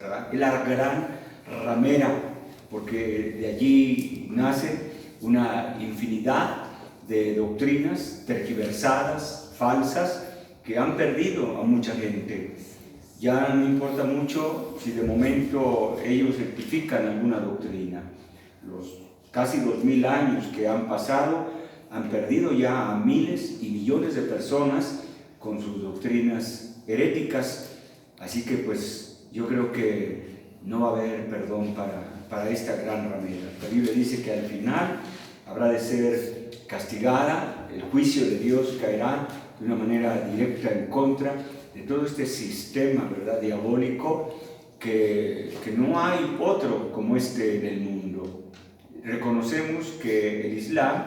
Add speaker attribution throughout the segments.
Speaker 1: ¿verdad? Es la gran ramera, porque de allí nace una infinidad de doctrinas tergiversadas, falsas, que han perdido a mucha gente. Ya no importa mucho si de momento ellos rectifican alguna doctrina. Los casi 2000 años que han pasado han perdido ya a miles y millones de personas con sus doctrinas heréticas. Así que pues yo creo que no va a haber perdón para esta gran ramera. La Biblia dice que al final habrá de ser castigada, el juicio de Dios caerá de una manera directa en contra de todo este sistema, ¿verdad?, diabólico, que no hay otro como este en el mundo. Reconocemos que el Islam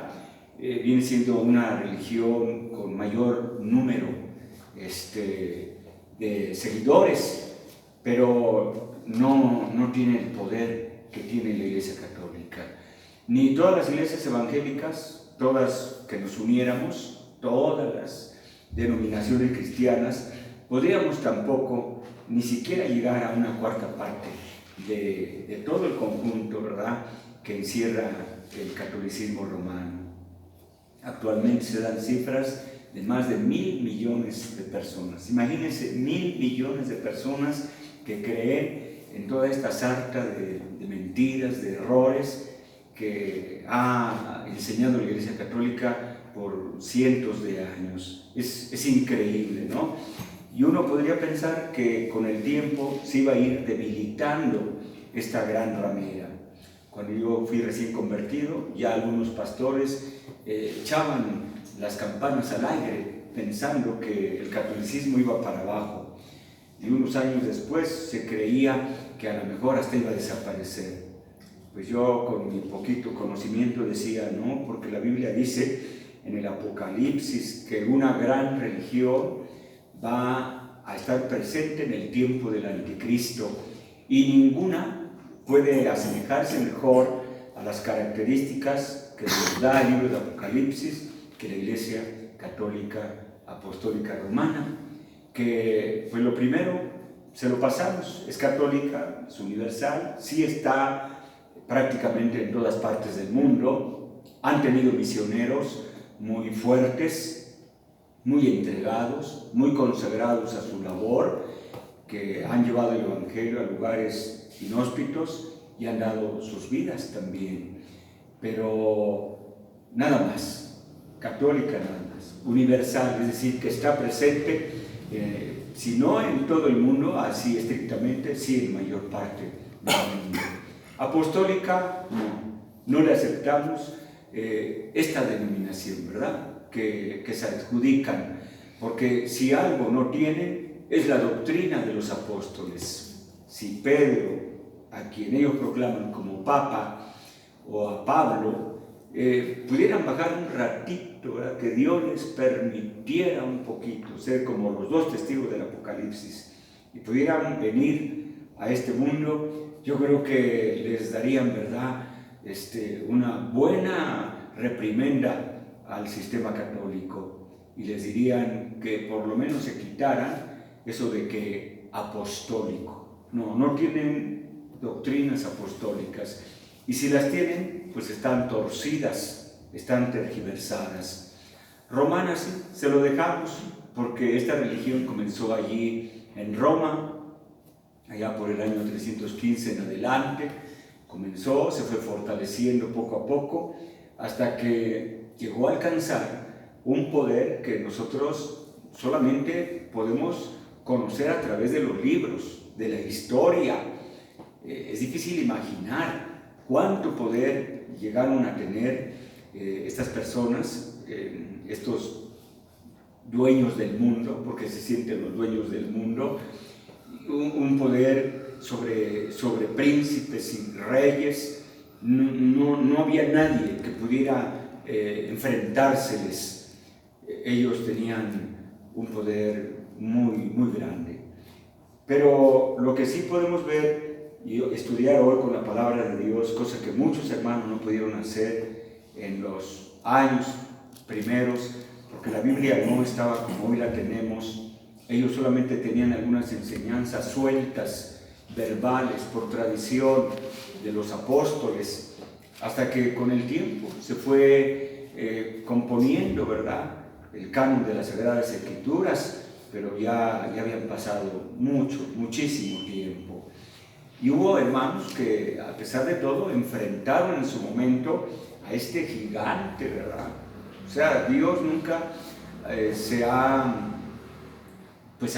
Speaker 1: viene siendo una religión con mayor número de seguidores, pero no tiene el poder que tiene la Iglesia Católica. Ni todas las iglesias evangélicas, todas que nos uniéramos, todas las denominaciones cristianas, podríamos tampoco ni siquiera llegar a una cuarta parte de todo el conjunto, ¿verdad?, que encierra el catolicismo romano. Actualmente se dan cifras de más de 1.000 millones de personas. Imagínense, 1.000 millones de personas que creen en toda esta sarta de mentiras, de errores que ha enseñado la Iglesia Católica por cientos de años. Es increíble, ¿no? Y uno podría pensar que con el tiempo se iba a ir debilitando esta gran ramera. Cuando yo fui recién convertido, ya algunos pastores echaban las campanas al aire pensando que el catolicismo iba para abajo. Y unos años después se creía que a lo mejor hasta iba a desaparecer. Pues yo con mi poquito conocimiento decía, no, porque la Biblia dice en el Apocalipsis que una gran religión va a estar presente en el tiempo del anticristo y ninguna puede asemejarse mejor a las características que nos da el libro de Apocalipsis que la Iglesia Católica Apostólica Romana, que pues lo primero se lo pasamos, es católica, es universal, sí está prácticamente en todas partes del mundo, han tenido misioneros muy fuertes, muy entregados, muy consagrados a su labor, que han llevado el Evangelio a lugares inhóspitos y han dado sus vidas también, pero nada más, católica nada más, universal, es decir, que está presente, si no en todo el mundo, así estrictamente, sí en mayor parte del mundo. Apostólica, no le aceptamos esta denominación, ¿verdad?, que se adjudican, porque si algo no tienen es la doctrina de los apóstoles. Si Pedro, a quien ellos proclaman como Papa, o a Pablo, pudieran bajar un ratito, ¿verdad?, que Dios les permitiera un poquito ser como los dos testigos del Apocalipsis y pudieran venir a este mundo, yo creo que les darían, ¿verdad?, una buena reprimenda al sistema católico y les dirían que por lo menos se quitaran eso de que apostólico. No tienen doctrinas apostólicas y si las tienen, pues están torcidas, están tergiversadas. Romana sí, se lo dejamos porque esta religión comenzó allí en Roma, allá por el año 315 en adelante, comenzó, se fue fortaleciendo poco a poco, hasta que llegó a alcanzar un poder que nosotros solamente podemos conocer a través de los libros, de la historia. Es difícil imaginar cuánto poder llegaron a tener estas personas, estos dueños del mundo, porque se sienten los dueños del mundo, un poder sobre príncipes y reyes. No había nadie que pudiera enfrentárseles. Ellos tenían un poder muy grande. Pero lo que sí podemos ver y estudiar hoy con la palabra de Dios, cosa que muchos hermanos no pudieron hacer en los años primeros, porque la Biblia no estaba como hoy la tenemos. Ellos solamente tenían algunas enseñanzas sueltas verbales, por tradición de los apóstoles, hasta que con el tiempo se fue componiendo, ¿verdad?, el canon de las Sagradas Escrituras, pero ya habían pasado muchísimo tiempo. Y hubo hermanos que, a pesar de todo, enfrentaron en su momento a este gigante, ¿verdad? O sea, Dios nunca se ha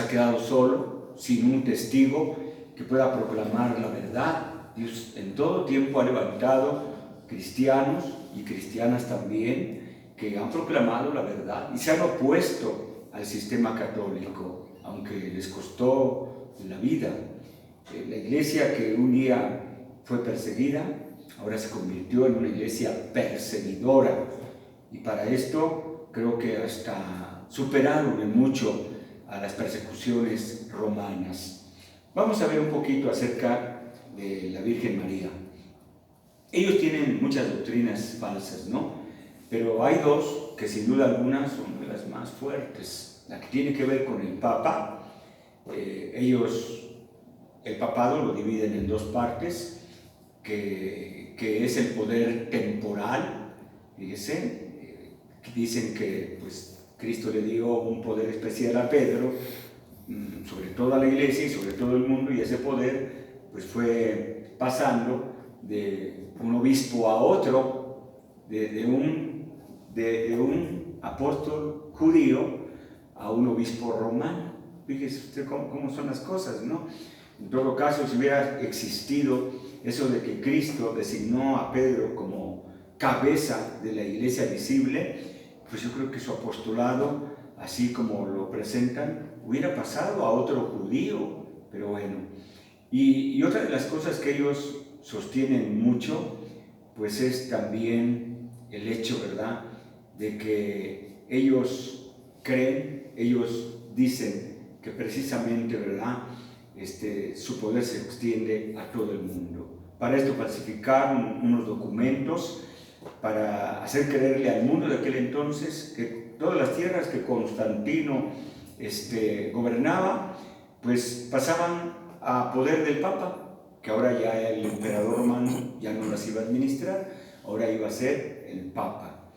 Speaker 1: quedado solo, sin un testigo que pueda proclamar la verdad. Dios en todo tiempo ha levantado cristianos y cristianas también que han proclamado la verdad y se han opuesto al sistema católico, aunque les costó la vida. La iglesia que un día fue perseguida, ahora se convirtió en una iglesia perseguidora, y para esto creo que hasta superaron en mucho a las persecuciones romanas. Vamos a ver un poquito acerca de la Virgen María. Ellos tienen muchas doctrinas falsas, ¿no? Pero hay dos que sin duda alguna son de las más fuertes. La que tiene que ver con el Papa. El papado lo dividen en dos partes, que es el poder temporal. Fíjense, dicen que pues, Cristo le dio un poder especial a Pedro sobre toda la iglesia y sobre todo el mundo, y ese poder pues, fue pasando de un obispo a otro, de un apóstol judío a un obispo romano. Fíjese usted cómo son las cosas, ¿no? En todo caso, si hubiera existido eso de que Cristo designó a Pedro como cabeza de la iglesia visible, pues yo creo que su apostolado, así como lo presentan, hubiera pasado a otro judío, pero bueno. Y otra de las cosas que ellos sostienen mucho, pues es también el hecho, ¿verdad?, de que ellos creen, ellos dicen que precisamente, ¿verdad?, su poder se extiende a todo el mundo. Para esto falsificaron unos documentos para hacer creerle al mundo de aquel entonces que todas las tierras que Constantino gobernaba, pues pasaban a poder del Papa, que ahora ya el emperador romano ya no las iba a administrar, ahora iba a ser el Papa.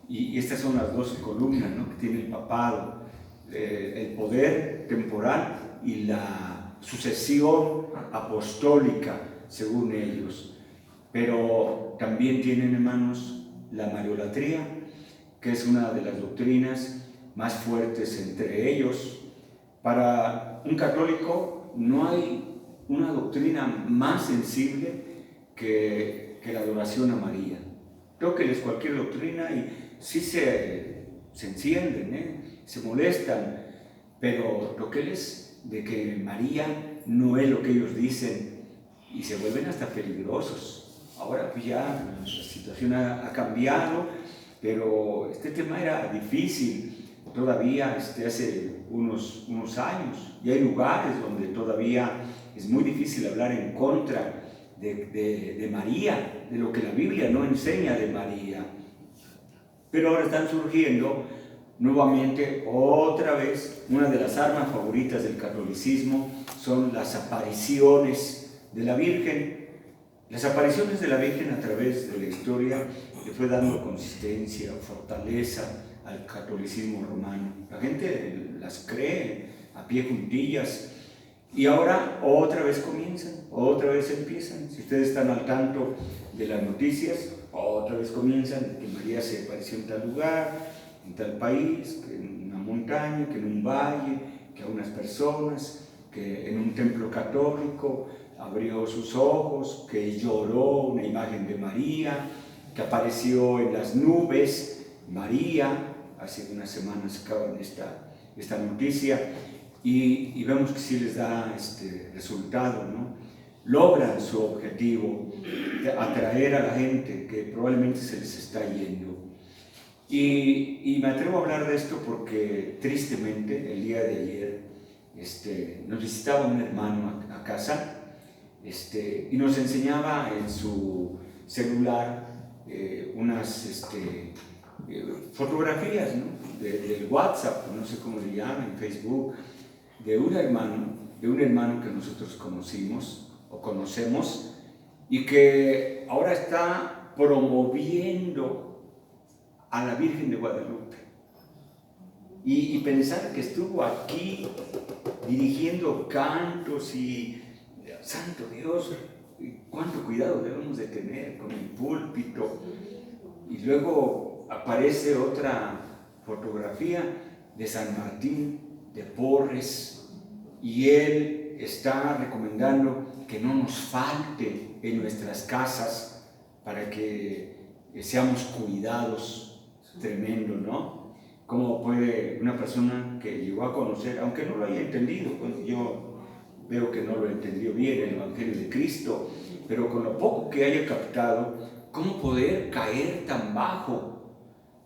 Speaker 1: Y estas son las dos columnas, ¿no?, que tiene el papado, el poder temporal y la sucesión apostólica, según ellos. Pero también tienen, hermanos, la mariolatría, que es una de las doctrinas más fuertes entre ellos. Para un católico no hay una doctrina más sensible que la adoración a María. Tóqueles cualquier doctrina y sí se encienden, se molestan, pero tóqueles de que María no es lo que ellos dicen y se vuelven hasta peligrosos. Ahora pues ya la situación ha cambiado, pero este tema era difícil todavía hace unos años, y hay lugares donde todavía es muy difícil hablar en contra de María, de lo que la Biblia no enseña de María. Pero ahora están surgiendo nuevamente, otra vez, una de las armas favoritas del catolicismo son las apariciones de la Virgen. Las apariciones de la Virgen a través de la historia le fue dando consistencia, fortaleza al catolicismo romano. La gente las cree a pie juntillas. Y ahora otra vez comienzan, otra vez empiezan. Si ustedes están al tanto de las noticias, otra vez comienzan, que María se apareció en tal lugar, en tal país, que en una montaña, que en un valle, que a unas personas, que en un templo católico abrió sus ojos, que lloró una imagen de María, que apareció en las nubes María. Hace unas semanas acaban esta noticia. Y vemos que sí les da resultado, ¿no? Logran su objetivo de atraer a la gente que probablemente se les está yendo. Y me atrevo a hablar de esto porque tristemente el día de ayer nos visitaba un hermano a casa y nos enseñaba en su celular unas fotografías, ¿no?, del WhatsApp, no sé cómo le llaman, Facebook, de un hermano que nosotros conocimos, o conocemos, y que ahora está promoviendo a la Virgen de Guadalupe. Y pensar que estuvo aquí dirigiendo cantos y, santo Dios, cuánto cuidado debemos de tener con el púlpito. Y luego aparece otra fotografía de San Martín de Porres, y él está recomendando que no nos falte en nuestras casas para que seamos cuidados. Tremendo, ¿no? ¿Cómo puede una persona que llegó a conocer, aunque no lo haya entendido, pues yo veo que no lo entendió bien el Evangelio de Cristo, pero con lo poco que haya captado, cómo poder caer tan bajo?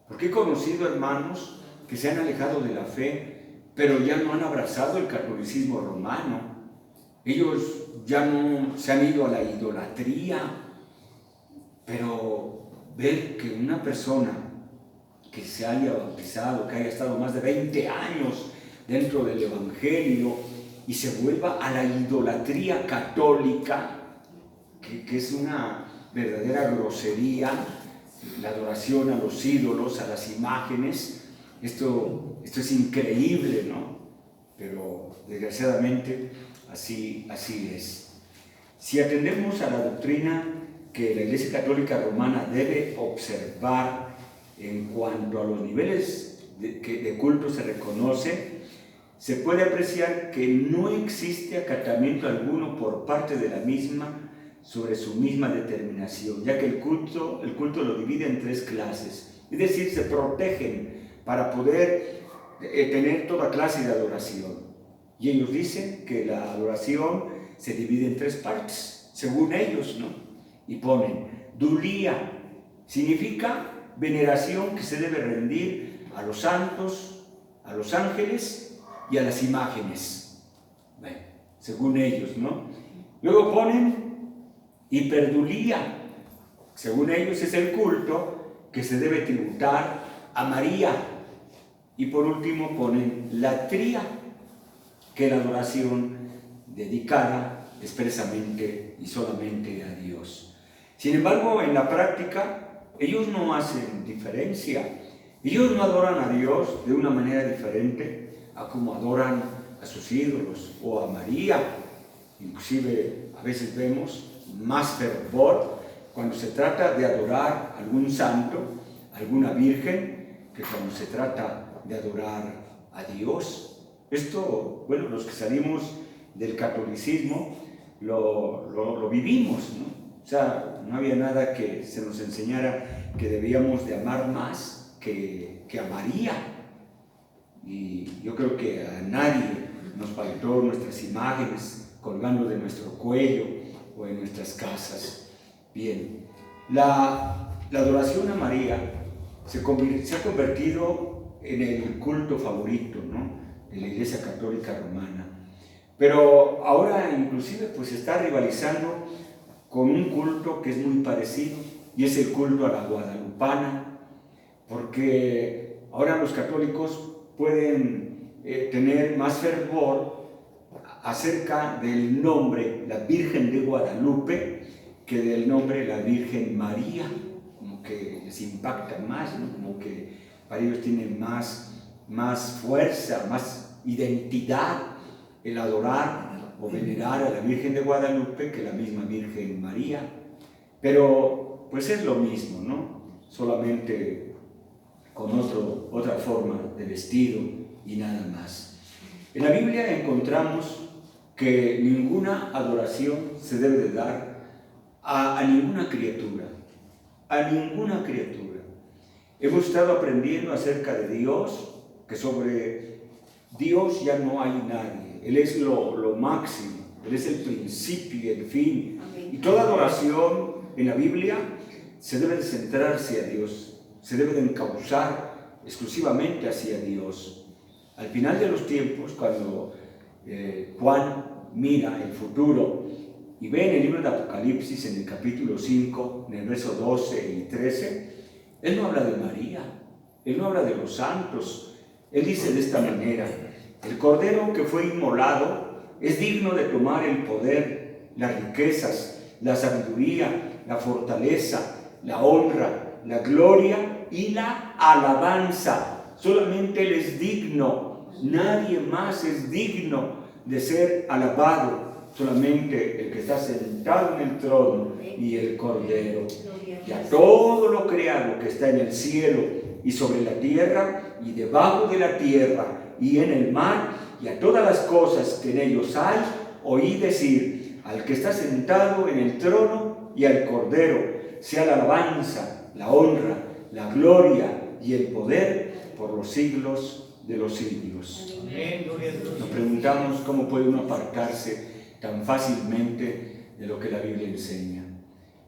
Speaker 1: Porque he conocido hermanos que se han alejado de la fe, pero ya no han abrazado el catolicismo romano. Ellos ya no se han ido a la idolatría, pero ver que una persona que se haya bautizado, que haya estado más de 20 años dentro del Evangelio y se vuelva a la idolatría católica, que es una verdadera grosería, la adoración a los ídolos, a las imágenes, esto es increíble, ¿no? Pero desgraciadamente así es. Si atendemos a la doctrina que la Iglesia Católica Romana debe observar en cuanto a los niveles de culto se reconoce, se puede apreciar que no existe acatamiento alguno por parte de la misma sobre su misma determinación, ya que el culto lo divide en 3 clases, es decir, se protegen para poder tener toda clase de adoración. Y ellos dicen que la adoración se divide en 3 partes, según ellos, ¿no? Y ponen, dulía, significa veneración que se debe rendir a los santos, a los ángeles y a las imágenes. Bueno, según ellos, ¿no? Luego ponen hiperdulía. Según ellos es el culto que se debe tributar a María. Y por último ponen latría, que es la adoración dedicada expresamente y solamente a Dios. Sin embargo, en la práctica, ellos no hacen diferencia. Ellos no adoran a Dios de una manera diferente a como adoran a sus ídolos o a María. Inclusive a veces vemos más fervor cuando se trata de adorar a algún santo, a alguna virgen, que cuando se trata de adorar a Dios. Esto, bueno, los que salimos del catolicismo lo vivimos, ¿no? O sea, no había nada que se nos enseñara que debíamos de amar más que a María. Y yo creo que a nadie nos faltó nuestras imágenes colgando de nuestro cuello o en nuestras casas. Bien, la adoración a María se ha convertido en el culto favorito, ¿no?, de la Iglesia Católica Romana. Pero ahora inclusive pues está rivalizando con un culto que es muy parecido, y es el culto a la guadalupana, porque ahora los católicos pueden tener más fervor acerca del nombre la Virgen de Guadalupe que del nombre la Virgen María, como que les impacta más, ¿no? Como que para ellos tiene más fuerza, más identidad el adorar o venerar a la Virgen de Guadalupe que la misma Virgen María. Pero pues es lo mismo, ¿no? Solamente con otra forma de vestido y nada más. En la Biblia encontramos que ninguna adoración se debe de dar a ninguna criatura, a ninguna criatura. Hemos estado aprendiendo acerca de Dios, que sobre Dios ya no hay nadie. Él es lo máximo, Él es el principio y el fin. Y toda adoración en la Biblia se debe de centrar hacia Dios, se debe de encauzar exclusivamente hacia Dios. Al final de los tiempos, cuando Juan mira el futuro y ve en el libro de Apocalipsis, en el capítulo 5, en el verso 12 y 13, él no habla de María, él no habla de los santos. Él dice de esta manera: el cordero que fue inmolado es digno de tomar el poder, las riquezas, la sabiduría, la fortaleza, la honra, la gloria y la alabanza. Solamente Él es digno, nadie más es digno de ser alabado, solamente el que está sentado en el trono y el Cordero. Y a todo lo creado que está en el cielo y sobre la tierra y debajo de la tierra y en el mar y a todas las cosas que en ellos hay, oí decir al que está sentado en el trono y al Cordero, sea la alabanza, la honra, la gloria y el poder por los siglos de los siglos. Nos preguntamos cómo puede uno apartarse tan fácilmente de lo que la Biblia enseña.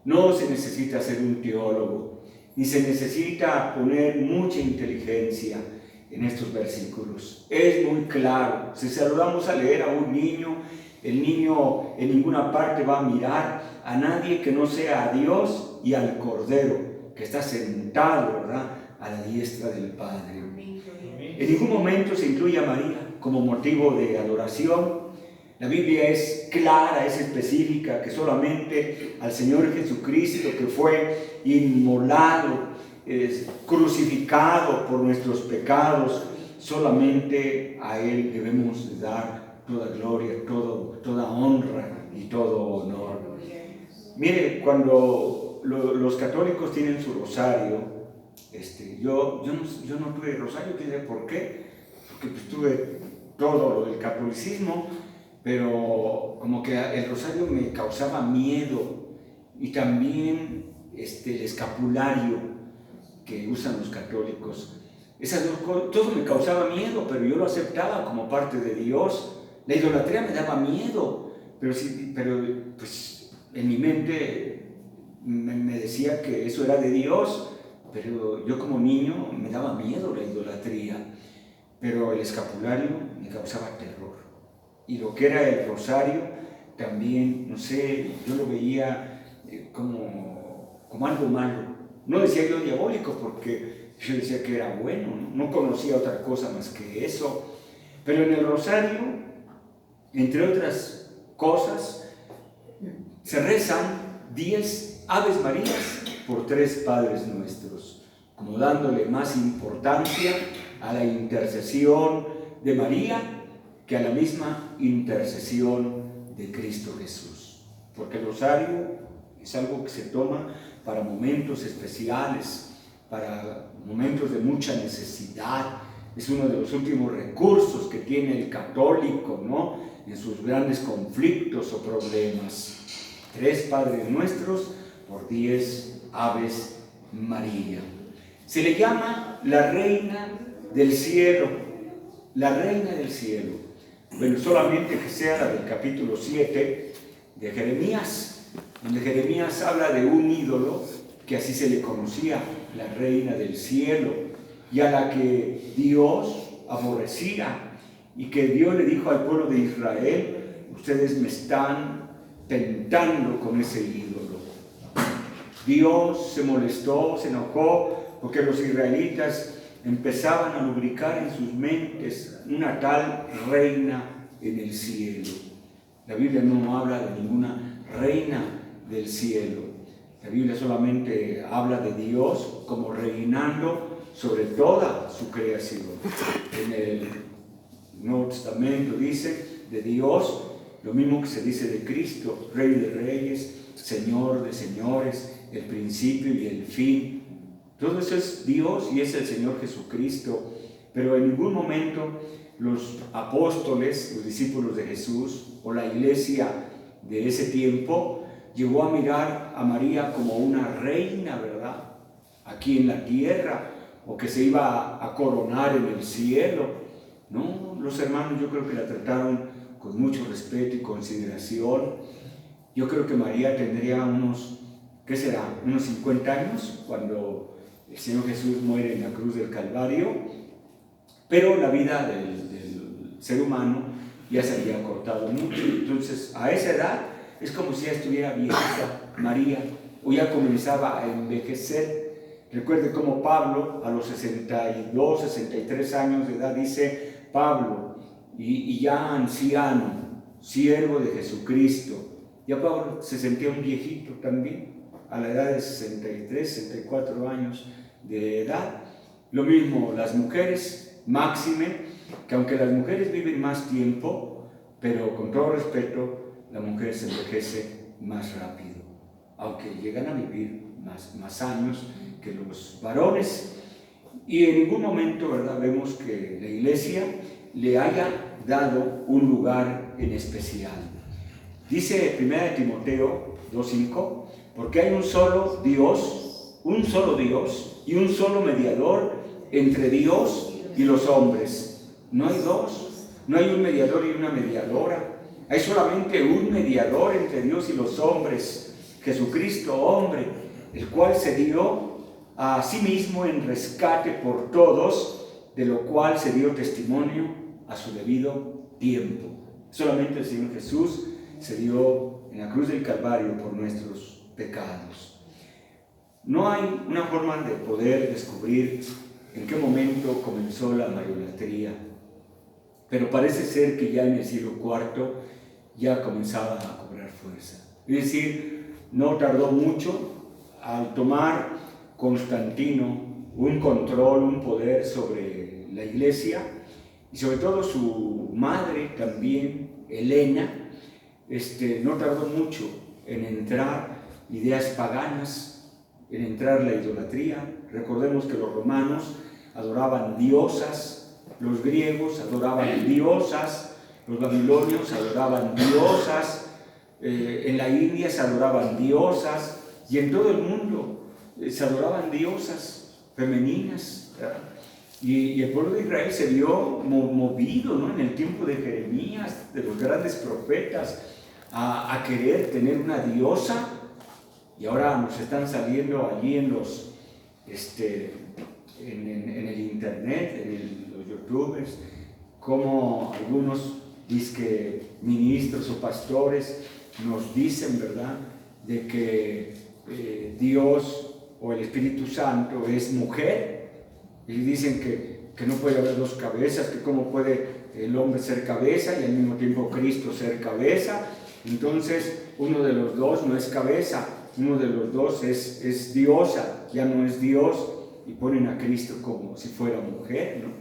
Speaker 1: No se necesita ser un teólogo, ni se necesita poner mucha inteligencia en estos versículos. Es muy claro. Si saludamos a leer a un niño, el niño en ninguna parte va a mirar a nadie que no sea a Dios y al Cordero, que está sentado, ¿verdad?, a la diestra del Padre. En ningún momento se incluye a María como motivo de adoración. La Biblia es clara, es específica, que solamente al Señor Jesucristo, que fue inmolado, crucificado por nuestros pecados, solamente a Él debemos dar toda gloria, toda honra y todo honor. Mire, cuando los católicos tienen su rosario, yo no tuve rosario, ¿quién sabe por qué? Porque pues tuve todo lo del catolicismo, pero como que el rosario me causaba miedo, y también el escapulario que usan los católicos. Esas dos cosas, todo me causaba miedo, pero yo lo aceptaba como parte de Dios. La idolatría me daba miedo, pero pues en mi mente me decía que eso era de Dios, pero yo como niño me daba miedo la idolatría, pero el escapulario me causaba terror. Y lo que era el rosario también, no sé, yo lo veía como algo malo. No decía yo diabólico, porque yo decía que era bueno, no conocía otra cosa más que eso. Pero en el rosario, entre otras cosas, se rezan 10 Aves Marías por 3 Padres Nuestros, como dándole más importancia a la intercesión de María que a la misma intercesión de Cristo Jesús. Porque el rosario es algo que se toma para momentos especiales, para momentos de mucha necesidad. Es uno de los últimos recursos que tiene el católico, ¿no?, en sus grandes conflictos o problemas. 3 Padres Nuestros por 10 Aves María. Se le llama la Reina del Cielo, la Reina del Cielo. Bueno, solamente que sea la del capítulo 7 de Jeremías, donde Jeremías habla de un ídolo que así se le conocía, la Reina del Cielo, y a la que Dios aborrecía, y que Dios le dijo al pueblo de Israel: ustedes me están tentando con ese ídolo. Dios se molestó, se enojó, porque los israelitas empezaban a lubricar en sus mentes una tal reina en el cielo. La Biblia no habla de ninguna reina del cielo. La Biblia solamente habla de Dios como reinando sobre toda su creación. En el Nuevo Testamento dice de Dios lo mismo que se dice de Cristo: Rey de reyes, Señor de señores, el principio y el fin. Todo eso es Dios y es el Señor Jesucristo. Pero en ningún momento los apóstoles, los discípulos de Jesús, o la iglesia de ese tiempo, llegó a mirar a María como una reina, ¿verdad?, aquí en la tierra, o que se iba a coronar en el cielo. No, los hermanos yo creo que la trataron con mucho respeto y consideración. Yo creo que María tendría unos, ¿qué será?, unos 50 años cuando el Señor Jesús muere en la cruz del Calvario, pero la vida del ser humano ya se había cortado mucho. Entonces, a esa edad es como si ya estuviera vieja María, o ya comenzaba a envejecer. Recuerde cómo Pablo, a los 62, 63 años de edad, dice Pablo, y ya anciano, siervo de Jesucristo, Ya Pablo se sentía un viejito también, a la edad de 63, 64 años de edad. Lo mismo las mujeres, máxime, que aunque las mujeres viven más tiempo, pero con todo respeto, la mujer se envejece más rápido, aunque llegan a vivir más años que los varones. Y en ningún momento, ¿verdad?, vemos que la Iglesia le haya dado un lugar en especial. Dice 1 Timoteo 2:5, porque hay un solo Dios y un solo mediador entre Dios y los hombres. No hay dos, no hay un mediador y una mediadora. Hay solamente un mediador entre Dios y los hombres, Jesucristo hombre, el cual se dio a sí mismo en rescate por todos, de lo cual se dio testimonio a su debido tiempo. Solamente el Señor Jesús se dio en la cruz del Calvario por nuestros pecados. No hay una forma de poder descubrir en qué momento comenzó la mariolatría, pero parece ser que ya en el siglo IV ya comenzaba a cobrar fuerza. Es decir, no tardó mucho al tomar Constantino un control, un poder sobre la Iglesia, y sobre todo su madre también, Helena. No tardó mucho en entrar ideas paganas, en entrar la idolatría. Recordemos que los romanos adoraban diosas, los griegos adoraban diosas, los babilonios adoraban diosas, en la India se adoraban diosas, y en todo el mundo se adoraban diosas femeninas, ¿verdad? Y el pueblo de Israel se vio movido, ¿no?, en el tiempo de Jeremías, de los grandes profetas, a querer tener una diosa. Y ahora nos están saliendo allí en los en el internet, los youtubers, como algunos ministros o pastores nos dicen, ¿verdad?, de que Dios o el Espíritu Santo es mujer, y dicen que no puede haber dos cabezas, que cómo puede el hombre ser cabeza y al mismo tiempo Cristo ser cabeza. Entonces uno de los dos no es cabeza, uno de los dos es diosa, ya no es Dios, y ponen a Cristo como si fuera mujer, ¿no?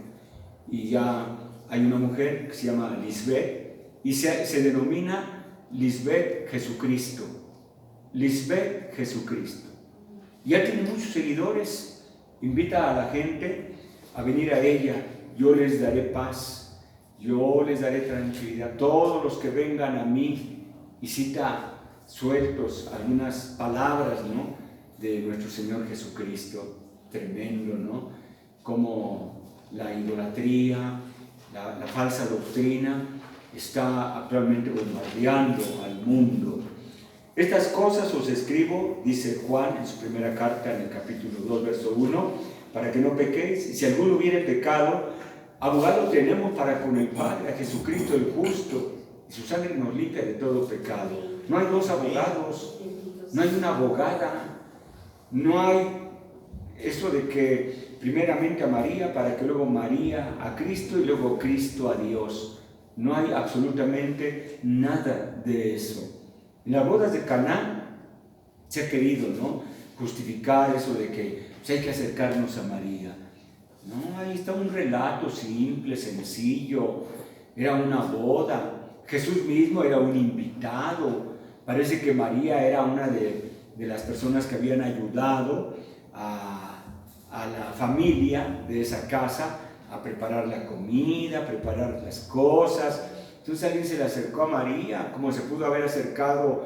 Speaker 1: Y ya hay una mujer que se llama Lisbeth, y se denomina Lisbeth Jesucristo. Lisbeth Jesucristo. Ya tiene muchos seguidores, invita a la gente a venir a ella. Yo les daré paz, yo les daré tranquilidad, todos los que vengan a mí. Y cita sueltos algunas palabras, ¿no?, de nuestro Señor Jesucristo. Tremendo, ¿no?, como la idolatría, la falsa doctrina está actualmente bombardeando al mundo. Estas cosas os escribo, dice Juan en su primera carta, en el capítulo 2, verso 1, para que no pequéis. Y si alguno hubiere pecado, abogado tenemos para con el Padre, a Jesucristo el justo, y su sangre nos limpia de todo pecado. No hay dos abogados, no hay una abogada, no hay eso de que primeramente a María, para que luego María a Cristo y luego Cristo a Dios. No hay absolutamente nada de eso. En las bodas de Caná se ha querido, ¿no?, justificar eso de que hay que acercarnos a María. No, ahí está un relato simple, sencillo. Era una boda. Jesús mismo era un invitado. Parece que María era una de las personas que habían ayudado a la familia de esa casa a preparar la comida, a preparar las cosas. Entonces alguien se le acercó a María, como se pudo haber acercado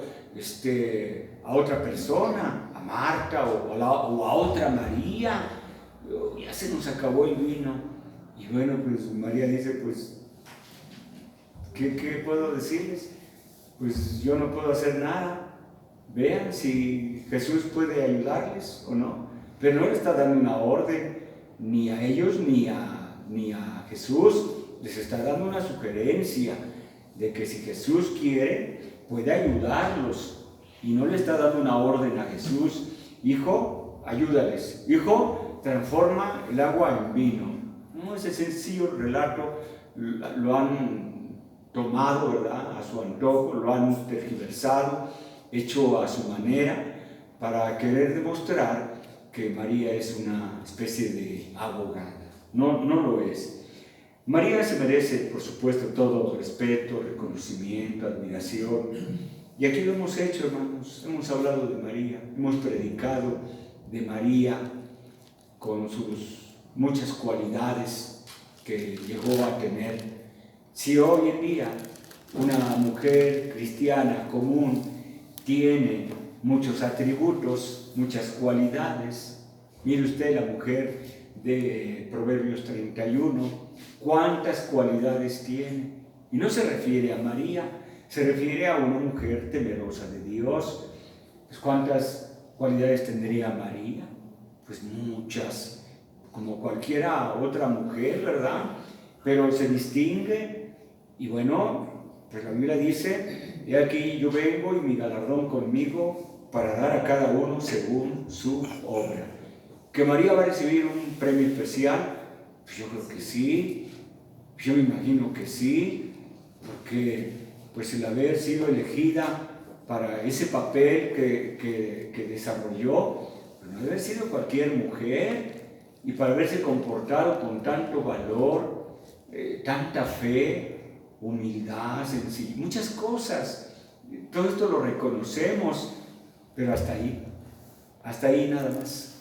Speaker 1: a otra persona, a Marta o a otra María. Ya se nos acabó el vino. Y bueno, pues María dice, pues, ¿qué puedo decirles? Pues yo no puedo hacer nada. Vean si Jesús puede ayudarles o no. Pero no le está dando una orden ni a ellos ni a Jesús. Les está dando una sugerencia de que si Jesús quiere, puede ayudarlos. Y no le está dando una orden a Jesús. Hijo, ayúdales. Hijo, transforma el agua en vino. No, ese sencillo relato lo han tomado, ¿verdad?, a su antojo, lo han tergiversado, hecho a su manera, para querer demostrar que María es una especie de abogada. No, no lo es. María se merece, por supuesto, todo respeto, reconocimiento, admiración. Y aquí lo hemos hecho, hermanos. Hemos hablado de María, hemos predicado de María con sus muchas cualidades que llegó a tener. Si hoy en día una mujer cristiana común tiene muchos atributos, muchas cualidades, mire usted la mujer de Proverbios 31, cuántas cualidades tiene. Y no se refiere a María, se refiere a una mujer temerosa de Dios. Pues ¿cuántas cualidades tendría María? Pues muchas, como cualquiera otra mujer, ¿verdad? Pero se distingue y bueno, pues la Biblia dice, he aquí yo vengo y mi galardón conmigo para dar a cada uno según su obra. ¿Que María va a recibir un premio especial? Pues yo creo que sí, yo me imagino que sí, porque pues el haber sido elegida para ese papel que desarrolló, pues no debe haber sido cualquier mujer, y para haberse comportado con tanto valor, tanta fe, humildad, sencillez, muchas cosas. Todo esto lo reconocemos, pero hasta ahí nada más.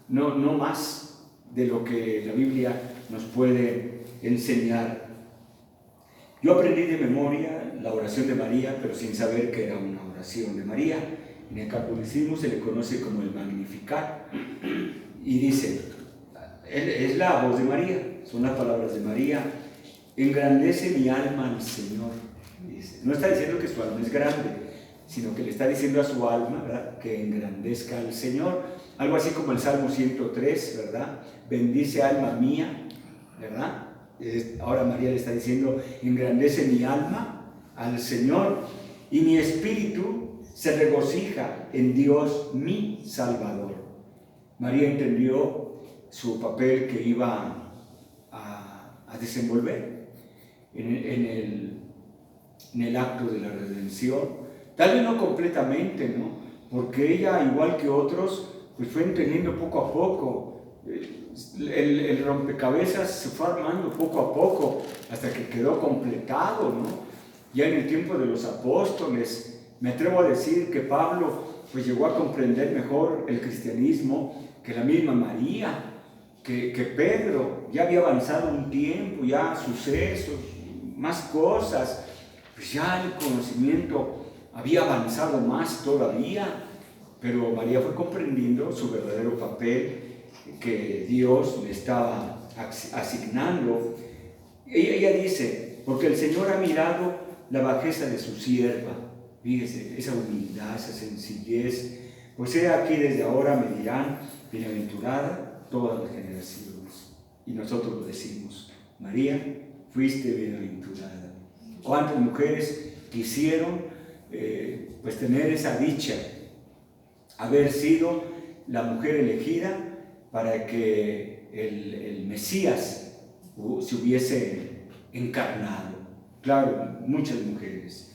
Speaker 1: No más de lo que la Biblia nos puede enseñar. Yo aprendí de memoria la oración de María, pero sin saber que era una oración de María. En el catolicismo se le conoce como el Magnificat. Y dice, es la voz de María, son las palabras de María. Engrandece mi alma al Señor. Dice. No está diciendo que su alma es grande, sino que le está diciendo a su alma, ¿verdad?, que engrandezca al Señor. Algo así como el Salmo 103, ¿verdad? Bendice alma mía, ¿verdad? Ahora María le está diciendo, engrandece mi alma al Señor y mi espíritu se regocija en Dios mi Salvador. María entendió su papel que iba a desenvolver en el acto de la redención. Tal vez no completamente, ¿no? Porque ella, igual que otros, pues fue entendiendo poco a poco. El rompecabezas se fue armando poco a poco hasta que quedó completado, ¿no? Ya en el tiempo de los apóstoles, me atrevo a decir que Pablo pues llegó a comprender mejor el cristianismo que la misma María, que Pedro. Ya había avanzado un tiempo, ya sucesos, más cosas, pues ya el conocimiento había avanzado más todavía, pero María fue comprendiendo su verdadero papel que Dios le estaba asignando. Ella dice, porque el Señor ha mirado la bajeza de su sierva. Fíjese, esa humildad, esa sencillez. Pues he aquí desde ahora me dirán, bienaventurada todas las generaciones. Y nosotros lo decimos, María, fuiste bienaventurada. ¿Cuántas mujeres quisieron pues tener esa dicha, haber sido la mujer elegida para que el Mesías se hubiese encarnado? Claro, muchas mujeres.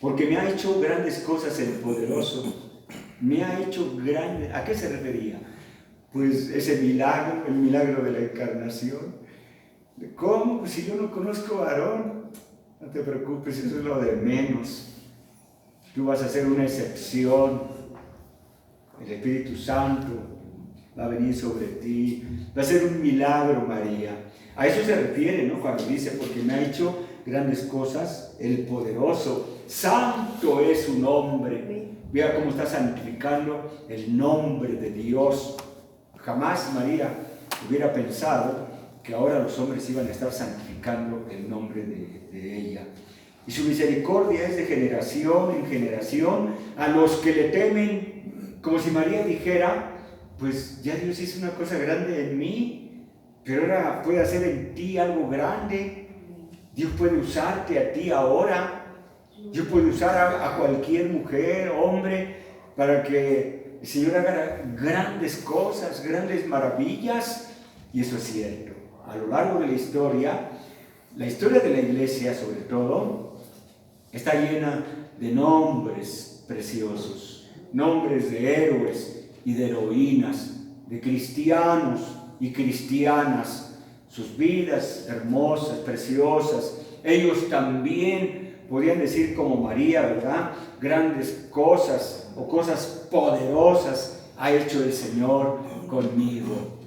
Speaker 1: Porque me ha hecho grandes cosas el poderoso. Me ha hecho grandes. ¿A qué se refería? Pues ese milagro, el milagro de la encarnación. ¿Cómo? Pues si yo no conozco a Aarón, no te preocupes, eso es lo de menos. Tú vas a ser una excepción. El Espíritu Santo va a venir sobre ti. Va a ser un milagro, María. A eso se refiere, ¿no? Cuando dice, porque me ha hecho grandes cosas el poderoso. Santo es su nombre. Vea cómo está santificando el nombre de Dios. Jamás María hubiera pensado que ahora los hombres iban a estar santificando el nombre de ella. Y su misericordia es de generación en generación a los que le temen, como si María dijera, pues ya Dios hizo una cosa grande en mí, pero ahora puede hacer en ti algo grande. Dios puede usarte a ti ahora. Dios puede usar a cualquier mujer, hombre, para que el Señor haga grandes cosas, grandes maravillas. Y eso es cierto. A lo largo de la historia de la iglesia sobre todo, Está llena de nombres preciosos, nombres de héroes y de heroínas, de cristianos y cristianas, sus vidas hermosas, preciosas. Ellos también podían decir como María, ¿verdad? Grandes cosas o cosas poderosas ha hecho el Señor conmigo.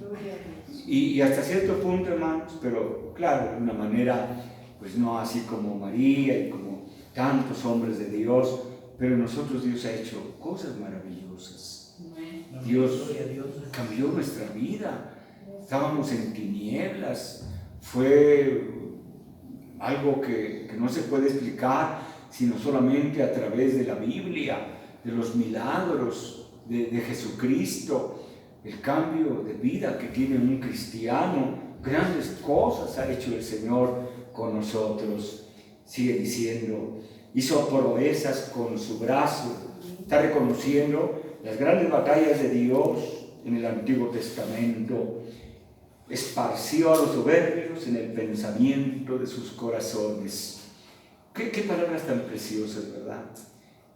Speaker 1: Y hasta cierto punto, hermanos, pero claro, de una manera, pues no así como María y como tantos hombres de Dios, pero nosotros Dios ha hecho cosas maravillosas. Dios cambió nuestra vida. Estábamos en tinieblas. Fue algo que no se puede explicar, sino solamente a través de la Biblia, de los milagros de Jesucristo. El cambio de vida que tiene un cristiano, grandes cosas ha hecho el Señor con nosotros. Sigue diciendo, hizo proezas con su brazo. Está reconociendo las grandes batallas de Dios en el Antiguo Testamento. Esparció a los soberbios en el pensamiento de sus corazones. Qué palabras tan preciosas, ¿verdad?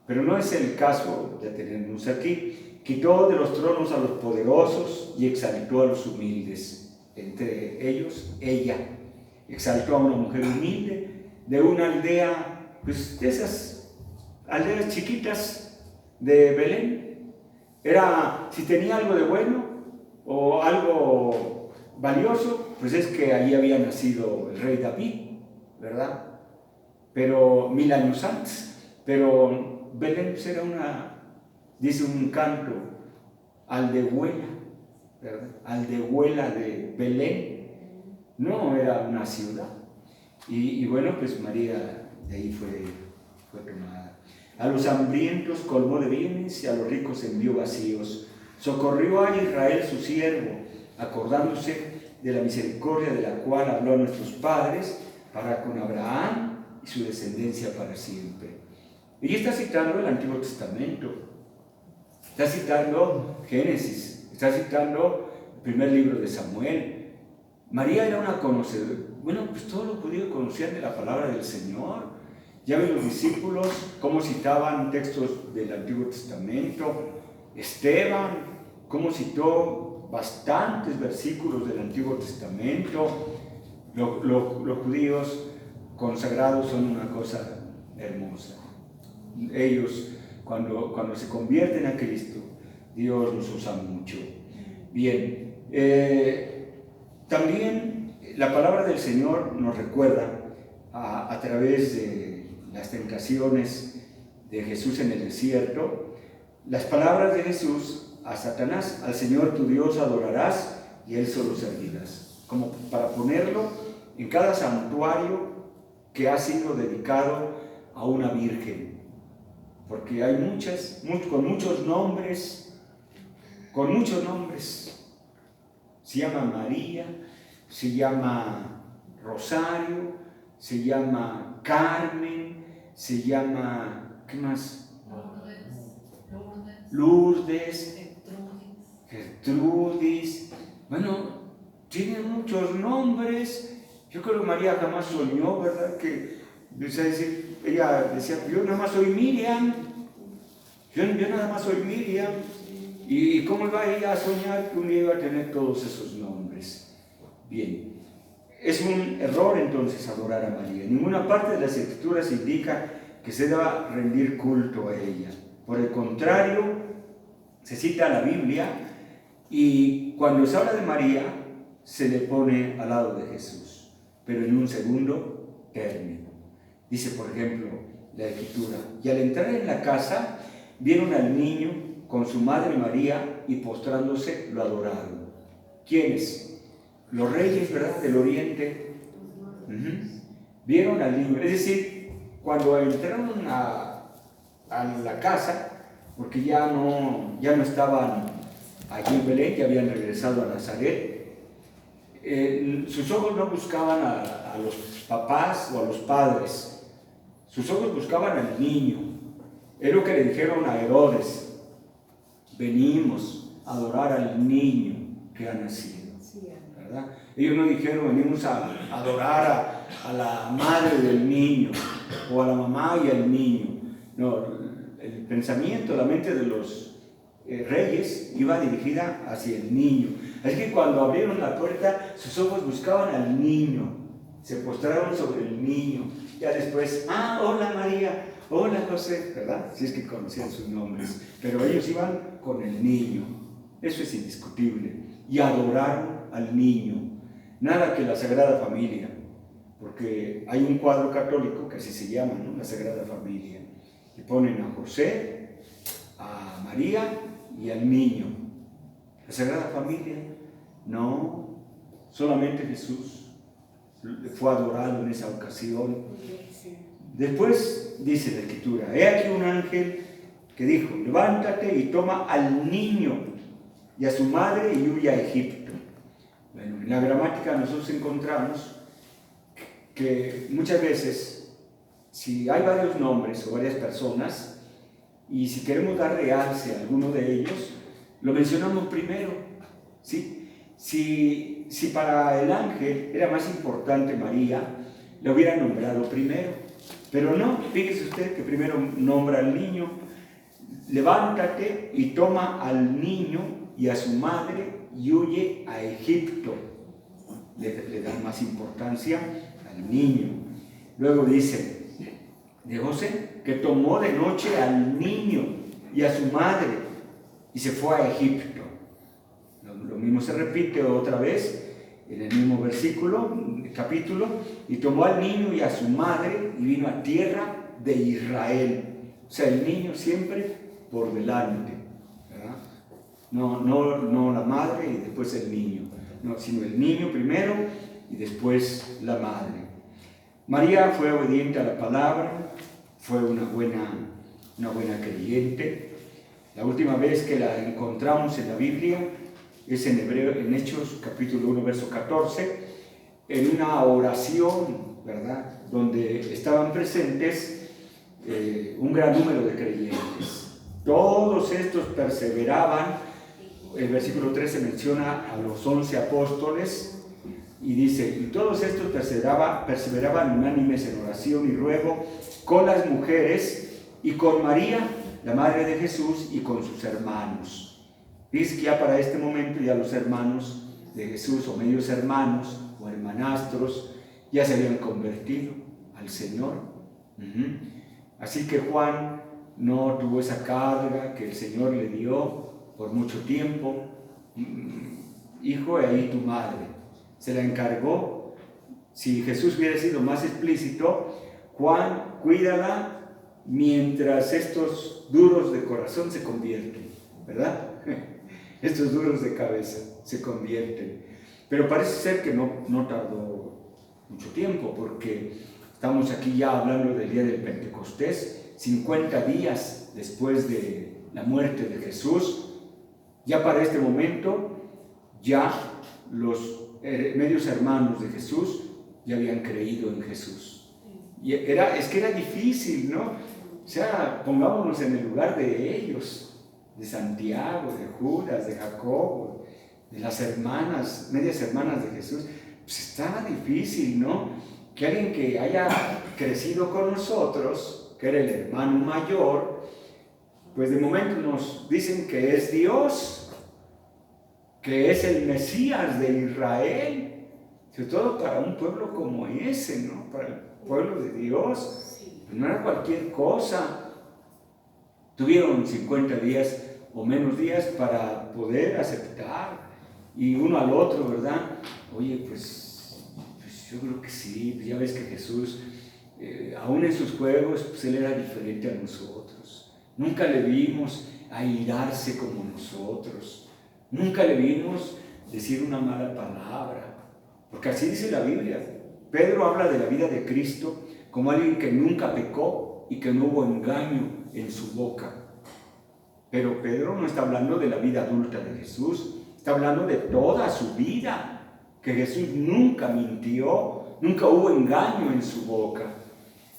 Speaker 1: Pero no es el caso de tenernos aquí. Quitó de los tronos a los poderosos y exaltó a los humildes. Entre ellos, ella exaltó a una mujer humilde de una aldea, pues de esas aldeas chiquitas de Belén. Si tenía algo de bueno o algo valioso, pues es que allí había nacido el rey David, ¿verdad? Pero 1000 años antes. Pero Belén pues era dice un canto, aldehuela, ¿verdad? Aldehuela de Belén, no era una ciudad. Y bueno, pues María de ahí fue tomada. A los hambrientos colmó de bienes y a los ricos envió vacíos. Socorrió a Israel su siervo, acordándose de la misericordia de la cual habló a nuestros padres, para con Abraham y su descendencia para siempre. Ella está citando el Antiguo Testamento. Está citando Génesis, está citando el primer libro de Samuel. María era una conocedora. Bueno, pues todos los judíos conocían de la palabra del Señor. Ya ven los discípulos cómo citaban textos del Antiguo Testamento. Esteban, cómo citó bastantes versículos del Antiguo Testamento. Los judíos consagrados son una cosa hermosa. Ellos, cuando se convierten a Cristo, Dios los usa mucho. Bien, también la palabra del Señor nos recuerda a través de las tentaciones de Jesús en el desierto, las palabras de Jesús a Satanás: al Señor tu Dios adorarás y Él solo servirás, como para ponerlo en cada santuario que ha sido dedicado a una virgen. Porque hay con muchos nombres, se llama María, se llama Rosario, se llama Carmen, se llama, ¿qué más? Lourdes, Gertrudis. Bueno, tiene muchos nombres. Yo creo que María jamás soñó, ¿verdad? Ella decía, yo nada más soy Miriam, yo nada más soy Miriam. ¿Y cómo iba ella a soñar que un día iba a tener todos esos nombres? Bien, es un error entonces adorar a María. En ninguna parte de las Escrituras indica que se deba rendir culto a ella. Por el contrario, se cita la Biblia y cuando se habla de María, se le pone al lado de Jesús, pero en un segundo término. Dice, por ejemplo, la Escritura: y al entrar en la casa, vieron al niño con su madre María y postrándose lo adoraron. ¿Quiénes? Los reyes, ¿verdad?, del oriente. Vieron al niño. Es decir, cuando entraron a la casa, porque ya no estaban allí en Belén, ya habían regresado a Nazaret, sus ojos no buscaban a los papás o a los padres, sus ojos buscaban al niño. Es lo que le dijeron a Herodes: venimos a adorar al niño que ha nacido, ¿verdad? Ellos no dijeron: venimos a adorar a la madre del niño. o a la mamá y al niño. No, el pensamiento, la mente de los reyes iba dirigida hacia el niño. Es que cuando abrieron la puerta, sus ojos buscaban al niño, se postraron sobre el niño. Ya después, hola María, hola José, ¿verdad? Si es que conocían sus nombres. Pero ellos iban con el niño, eso es indiscutible. Y adoraron al niño. Nada que la Sagrada Familia, porque hay un cuadro católico que así se llama, ¿no? La Sagrada Familia. Y ponen a José, a María y al niño. La Sagrada Familia, no, solamente Jesús fue adorado en esa ocasión. Después dice la Escritura, he aquí un ángel que dijo, levántate y toma al niño y a su madre y huye a Egipto. Bueno, en la gramática nosotros encontramos que muchas veces, si hay varios nombres o varias personas, y si queremos dar realce a alguno de ellos, lo mencionamos primero, ¿sí? Si para el ángel era más importante María, le hubiera nombrado primero, pero no, fíjese usted que primero nombra al niño, levántate y toma al niño y a su madre y huye a Egipto. Le dan más importancia al niño. Luego dice de José que tomó de noche al niño y a su madre y se fue a Egipto. Lo mismo se repite otra vez en el mismo versículo, capítulo, y tomó al niño y a su madre y vino a tierra de Israel. O sea, el niño siempre por delante, ¿verdad? No la madre y después el niño, no, sino el niño primero y después la madre. María fue obediente a la palabra, fue una buena creyente. La última vez que la encontramos en la Biblia es en Hechos capítulo 1, verso 14, en una oración, ¿verdad?, donde estaban presentes un gran número de creyentes. Todos estos perseveraban. El versículo 13 menciona a los 11 apóstoles y dice, y todos estos perseveraban unánimes en oración y ruego con las mujeres y con María, la madre de Jesús, y con sus hermanos. Dice que ya para este momento ya los hermanos de Jesús, o medios hermanos o hermanastros, ya se habían convertido al Señor. Así que Juan no tuvo esa carga que el Señor le dio por mucho tiempo. Hijo, he ahí tu madre. Se la encargó. Si Jesús hubiera sido más explícito, Juan, cuídala mientras estos duros de corazón se convierten, ¿verdad? Estos duros de cabeza se convierten. Pero parece ser que no tardó mucho tiempo, porque estamos aquí ya hablando del día del Pentecostés, 50 días después de la muerte de Jesús. Ya para este momento, ya los medios hermanos de Jesús ya habían creído en Jesús. Y es que era difícil, ¿no? O sea, pongámonos en el lugar de ellos, de Santiago, de Judas, de Jacobo, de las hermanas, medias hermanas de Jesús. Pues estaba difícil, ¿no? Que alguien que haya crecido con nosotros, que era el hermano mayor, pues de momento nos dicen que es Dios, que es el Mesías de Israel, sobre todo para un pueblo como ese, ¿no? Para el pueblo de Dios, pues no era cualquier cosa. Tuvieron 50 días o menos días para poder aceptar, y uno al otro, ¿verdad? Oye, pues yo creo que sí, ya ves que Jesús, aún en sus juegos, pues él era diferente a nosotros. Nunca le vimos airarse como nosotros. Nunca le vimos decir una mala palabra, porque así dice la Biblia. Pedro habla de la vida de Cristo como alguien que nunca pecó y que no hubo engaño en su boca. Pero Pedro no está hablando de la vida adulta de Jesús, está hablando de toda su vida, que Jesús nunca mintió, nunca hubo engaño en su boca.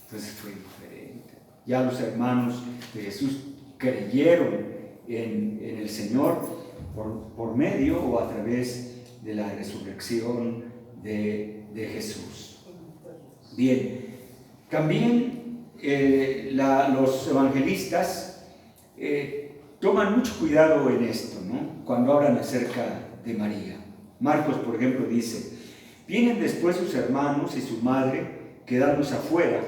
Speaker 1: Entonces fue diferente. Ya los hermanos de Jesús creyeron en el Señor por medio o a través de la resurrección de Jesús. Bien, también los evangelistas toman mucho cuidado en esto, ¿no? Cuando hablan acerca de María. Marcos, por ejemplo, dice: vienen después sus hermanos y su madre, quedándose afuera,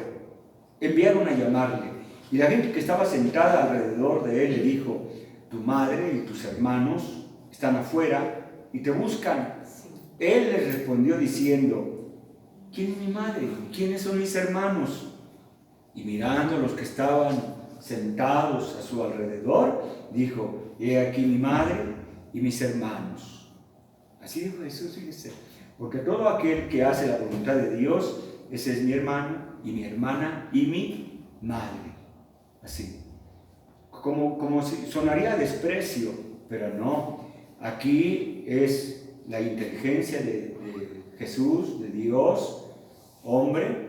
Speaker 1: enviaron a llamarle, y la gente que estaba sentada alrededor de él le dijo: tu madre y tus hermanos están afuera y te buscan. Él les respondió diciendo: ¿quién es mi madre? ¿Quiénes son mis hermanos? Y mirando a los que estaban sentados a su alrededor, dijo: he aquí mi madre y mis hermanos. Así dijo Jesús, fíjese, porque todo aquel que hace la voluntad de Dios, ese es mi hermano y mi hermana y mi madre. Así, como si sonaría desprecio, pero no. Aquí es la inteligencia de Jesús, de Dios, hombre,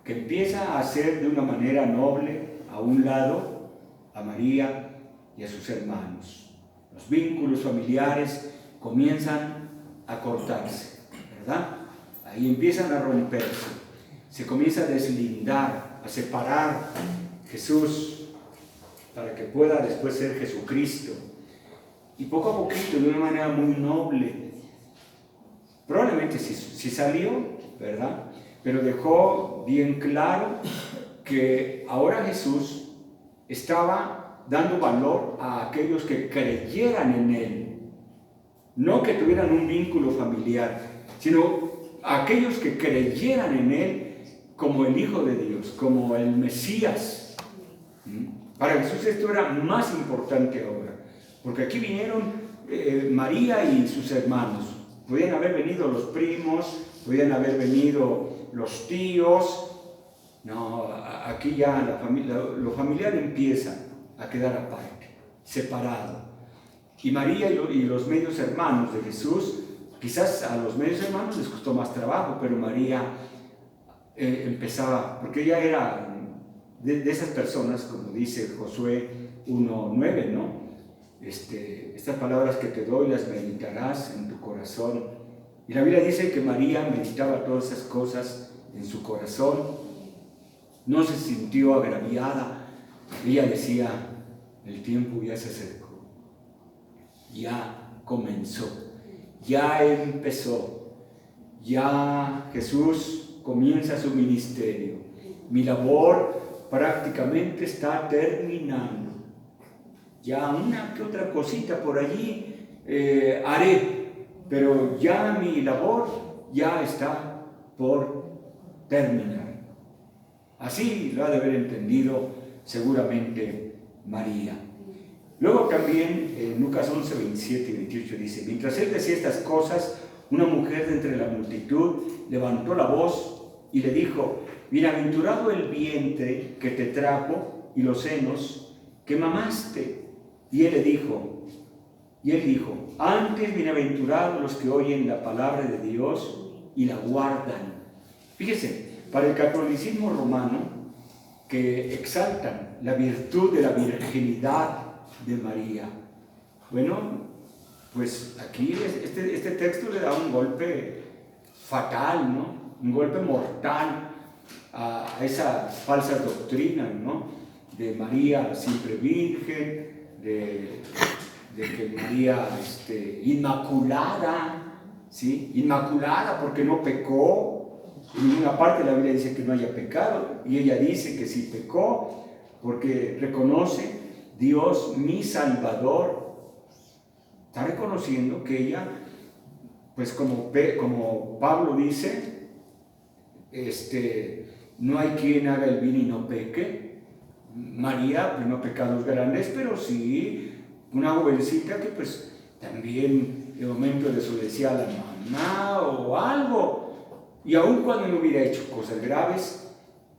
Speaker 1: que empieza a hacer de una manera noble a un lado a María y a sus hermanos. Los vínculos familiares comienzan a cortarse, ¿verdad? Ahí empiezan a romperse, se comienza a deslindar, a separar Jesús para que pueda después ser Jesucristo. Y poco a poquito, de una manera muy noble, probablemente sí salió, ¿verdad? Pero dejó bien claro que ahora Jesús estaba dando valor a aquellos que creyeran en Él. No que tuvieran un vínculo familiar, sino a aquellos que creyeran en Él como el Hijo de Dios, como el Mesías. Para Jesús esto era más importante ahora, porque aquí vinieron María y sus hermanos. Podían haber venido los primos, podían haber venido los tíos. No, aquí ya lo familiar empieza a quedar aparte, separado. Y María y los medios hermanos de Jesús, quizás a los medios hermanos les costó más trabajo, pero María empezaba, porque ella era de esas personas, como dice Josué 1:9, ¿no? Estas palabras que te doy las meditarás en tu corazón. Y la Biblia dice que María meditaba todas esas cosas en su corazón, no se sintió agraviada. Ella decía: el tiempo ya se acercó, ya comenzó, ya empezó, ya Jesús comienza su ministerio, mi labor prácticamente está terminando, ya una que otra cosita por allí haré, pero ya mi labor ya está por terminar. Así lo ha de haber entendido seguramente María. Luego también en Lucas 11, 27 y 28 dice: mientras él decía estas cosas, una mujer de entre la multitud levantó la voz y le dijo: bienaventurado el vientre que te trajo y los senos que mamaste. Y él dijo: antes bienaventurados los que oyen la palabra de Dios y la guardan. Fíjese, para el catolicismo romano, que exaltan la virtud de la virginidad de María, bueno, pues aquí este texto le da un golpe fatal, ¿no? Un golpe mortal a esas falsas doctrinas, ¿no? De María siempre virgen, de que María inmaculada, ¿sí? Inmaculada porque no pecó. En ninguna parte de la Biblia dice que no haya pecado, y ella dice que sí pecó porque reconoce: Dios mi Salvador. Está reconociendo que ella, pues como Pablo dice, no hay quien haga el bien y no peque. María, pues no pecados grandes, pero sí una jovencita que pues también en el momento desobedecía a la mamá o algo, y aun cuando no hubiera hecho cosas graves,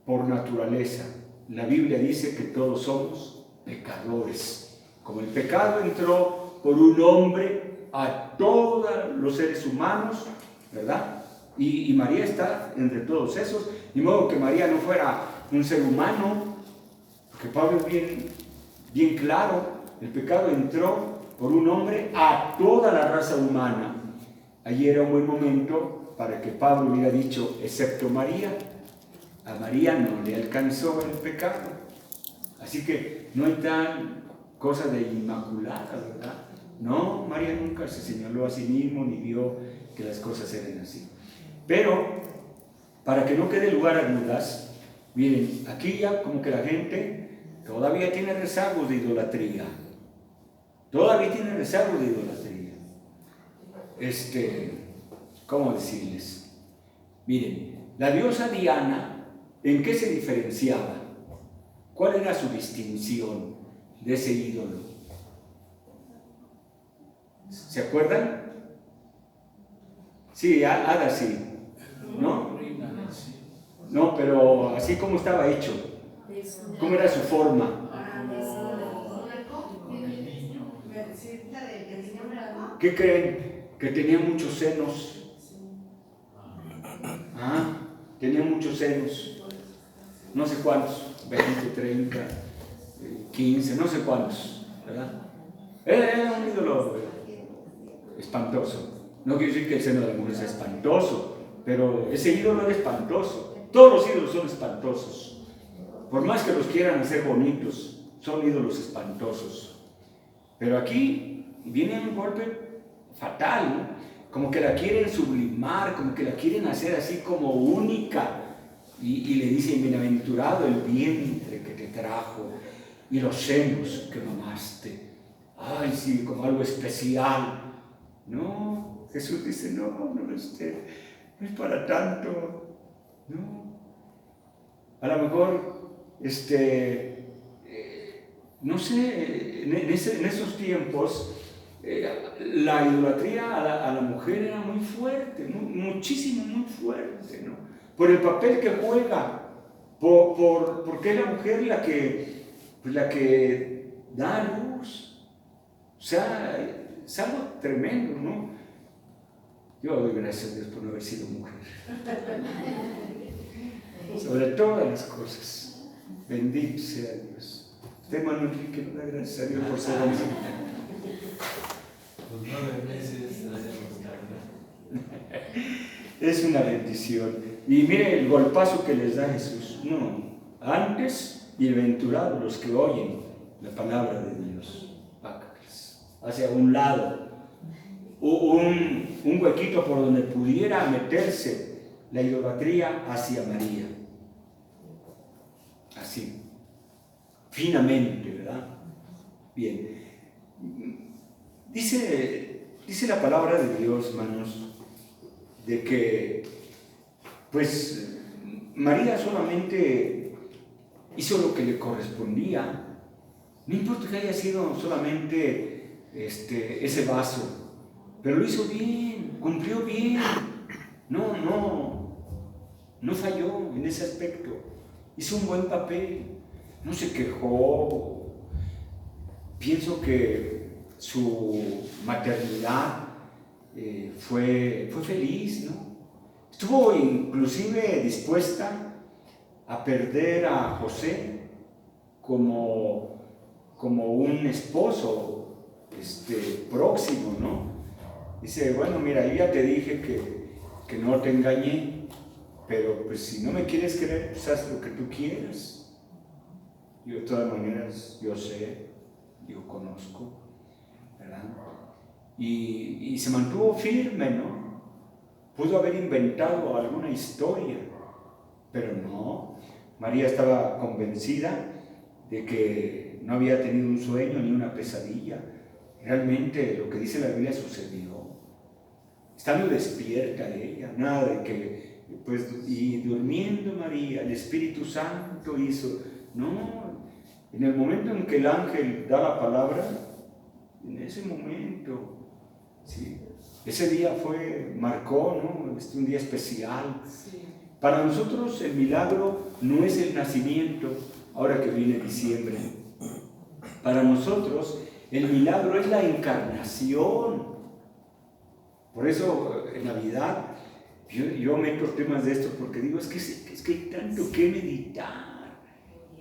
Speaker 1: por naturaleza la Biblia dice que todos somos pecadores. Como el pecado entró por un hombre a todos los seres humanos, ¿verdad? Y María está entre todos esos, de modo que María no fuera un ser humano, porque Pablo es bien claro: el pecado entró por un hombre a toda la raza humana. Allí era un buen momento para que Pablo hubiera dicho: excepto María, A María no le alcanzó el pecado. Así que no hay tal cosa de inmaculada, ¿verdad? No, María nunca se señaló a sí mismo ni vio que las cosas eran así. Pero, para que no quede lugar a dudas, miren, aquí ya como que la gente todavía tiene rezagos de idolatría. Todavía tiene rezagos de idolatría. ¿Cómo decirles? Miren, la diosa Diana, ¿en qué se diferenciaba? ¿Cuál era su distinción de ese ídolo? ¿Se acuerdan? Sí, Hada sí, ¿no? No, pero así como estaba hecho, ¿cómo era su forma? ¿Qué creen? Que tenía muchos senos. Tenía muchos senos. No sé cuántos, 20, 30, 15, no sé cuántos, ¿verdad? Era un ídolo espantoso. No quiero decir que el seno de la mujer sea espantoso, pero ese ídolo era espantoso. Todos los ídolos son espantosos. Por más que los quieran hacer bonitos, son ídolos espantosos. Pero aquí viene un golpe fatal, ¿no? Como que la quieren sublimar, como que la quieren hacer así como única. Y le dicen, bienaventurado el vientre que te trajo y los senos que mamaste. Ay, sí, como algo especial. No, Jesús dice, no es para tanto. No. A lo mejor, no sé, en esos tiempos, la idolatría a la mujer era muy fuerte, muchísimo, muy fuerte, ¿no? Por el papel que juega, porque es la mujer la que da a luz. O sea, es algo tremendo, ¿no? Yo doy gracias a Dios por no haber sido mujer. Sobre todas las cosas. Bendito sea Dios. Usted, hermano Enrique, no da gracias a Dios por ser hombre.
Speaker 2: Los 9 meses
Speaker 1: es una bendición. Y mire el golpazo que les da Jesús. No, antes, bienaventurados los que oyen la palabra de Dios. Hacia un lado. Un huequito por donde pudiera meterse la idolatría hacia María. Así. Finamente, ¿verdad? Bien. Dice la palabra de Dios, hermanos, de que, pues, María solamente hizo lo que le correspondía. No importa que haya sido solamente ese vaso, pero lo hizo bien, cumplió bien. No falló en ese aspecto. Hizo un buen papel, no se quejó. Pienso que su maternidad fue feliz, ¿no? Estuvo inclusive dispuesta a perder a José como un esposo próximo, ¿no? Dice, bueno, mira, yo ya te dije que no te engañé, pero pues si no me quieres creer, pues haz lo que tú quieras. Yo de todas maneras, yo sé, yo conozco, ¿verdad? Y se mantuvo firme, ¿no? Pudo haber inventado alguna historia, pero no. María estaba convencida de que no había tenido un sueño ni una pesadilla. Realmente lo que dice la Biblia sucedió. Estando despierta ella, nada de que, pues, y durmiendo María, el Espíritu Santo hizo. No, en el momento en que el ángel da la palabra, en ese momento, ¿sí? Ese día marcó, ¿no? Un día especial. Sí. Para nosotros el milagro no es el nacimiento, ahora que viene diciembre. Para nosotros el milagro es la encarnación. Por eso en Navidad yo meto temas de esto, porque digo, es que hay tanto que meditar.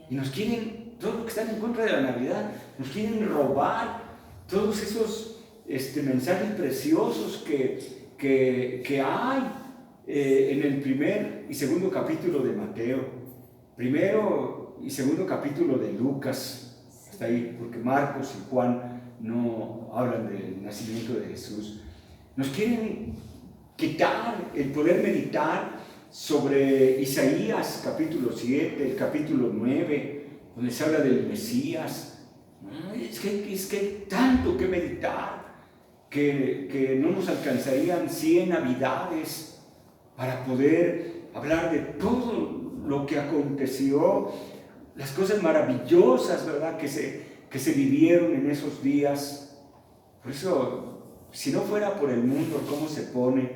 Speaker 1: Y nos quieren, todos los que están en contra de la Navidad, nos quieren robar todos esos mensajes preciosos que hay en el primer y segundo capítulo de Mateo, primero y segundo capítulo de Lucas, hasta ahí, porque Marcos y Juan no hablan del nacimiento de Jesús. Nos quieren quitar el poder meditar sobre Isaías capítulo 7, el capítulo 9, donde se habla del Mesías. Es que hay tanto que meditar que no nos alcanzarían 100 navidades para poder hablar de todo lo que aconteció, las cosas maravillosas, ¿verdad?, que se vivieron en esos días. Por eso, si no fuera por el mundo, cómo se pone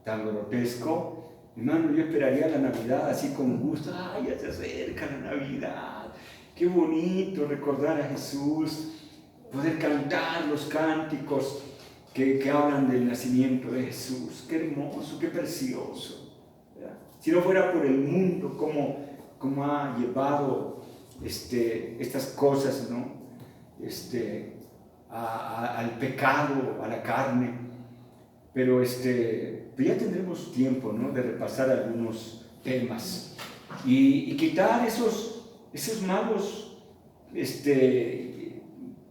Speaker 1: tan grotesco, hermano, yo esperaría la Navidad así con gusto. ¡Ay, ya se acerca la Navidad! ¡Qué bonito recordar a Jesús! Poder cantar los cánticos que hablan del nacimiento de Jesús. ¡Qué hermoso, qué precioso! ¿Verdad? Si no fuera por el mundo, cómo ha llevado estas cosas, ¿no? Al pecado, a la carne. Pero ya tendremos tiempo, ¿no?, de repasar algunos temas y quitar esos malos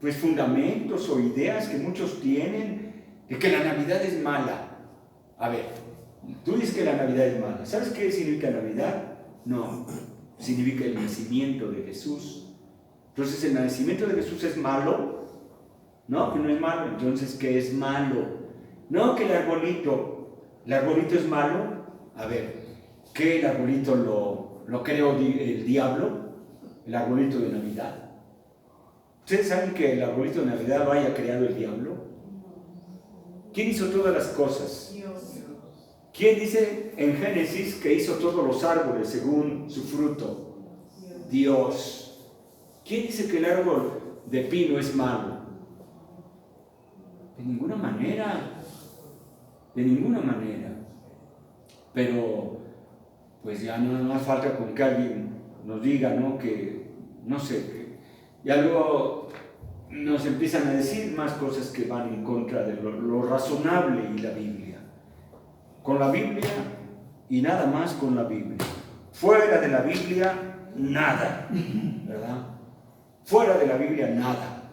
Speaker 1: pues fundamentos o ideas que muchos tienen de que la Navidad es mala. A ver, tú dices que la Navidad es mala. ¿Sabes qué significa Navidad? No, significa el nacimiento de Jesús. Entonces, ¿el nacimiento de Jesús es malo? No, que no es malo. Entonces, ¿qué es malo? No, que el arbolito es malo. A ver, ¿qué el arbolito lo creó el diablo? El arbolito de Navidad. ¿Ustedes saben que el arbolito de Navidad lo haya creado el diablo? ¿Quién hizo todas las cosas?
Speaker 2: Dios.
Speaker 1: ¿Quién dice en Génesis que hizo todos los árboles según su fruto? Dios. ¿Quién dice que el árbol de pino es malo? De ninguna manera. De ninguna manera. Pero pues ya no más falta con que alguien nos diga, ¿no?, que no sé, que ya luego nos empiezan a decir más cosas que van en contra de lo razonable y la Biblia. Con la Biblia y nada más con la Biblia. Fuera de la Biblia, nada, ¿verdad? Fuera de la Biblia, nada.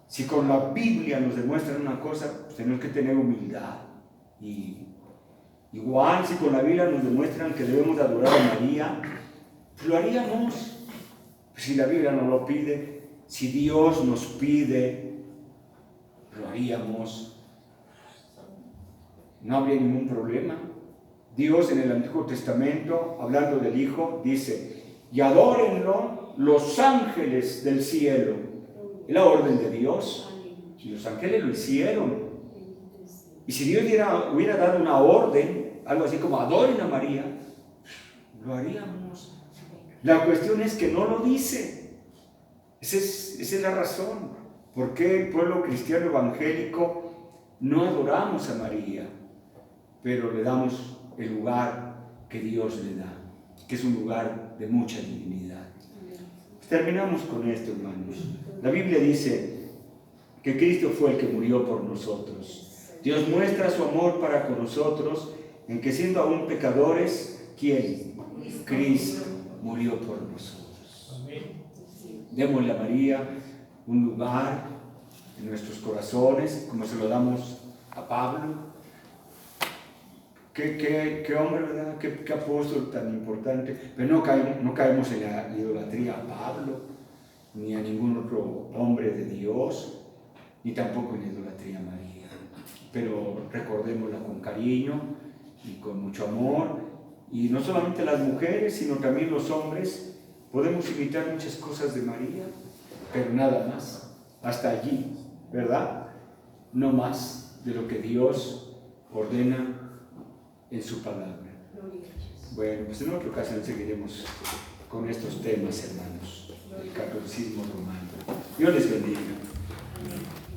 Speaker 1: Si con la Biblia nos demuestran una cosa, pues tenemos que tener humildad. Y igual, si con la Biblia nos demuestran que debemos adorar a María, pues lo haríamos. Si la Biblia nos lo pide, si Dios nos pide, lo haríamos. No habría ningún problema. Dios en el Antiguo Testamento, hablando del Hijo, dice: y adórenlo los ángeles del cielo. Es la orden de Dios. Y los ángeles lo hicieron. Y si Dios hubiera dado una orden, algo así como adoren a María, lo haríamos. La cuestión es que no lo dice. Esa es la razón. ¿Por qué el pueblo cristiano evangélico no adoramos a María, pero le damos el lugar que Dios le da, que es un lugar de mucha dignidad? Pues terminamos con esto, hermanos. La Biblia dice que Cristo fue el que murió por nosotros. Dios muestra su amor para con nosotros en que, siendo aún pecadores, ¿quién? Cristo murió por nosotros. Démosle a María un lugar en nuestros corazones, como se lo damos a Pablo. Qué hombre, ¿verdad? Qué apóstol tan importante. Pero no caemos en la idolatría a Pablo, ni a ningún otro hombre de Dios, ni tampoco en la idolatría a María. Pero recordémosla con cariño y con mucho amor. Y no solamente las mujeres, sino también los hombres. Podemos imitar muchas cosas de María, pero nada más. Hasta allí, ¿verdad? No más de lo que Dios ordena en su palabra. Bueno, pues en otra ocasión seguiremos con estos temas, hermanos, del catolicismo romano. Dios les bendiga.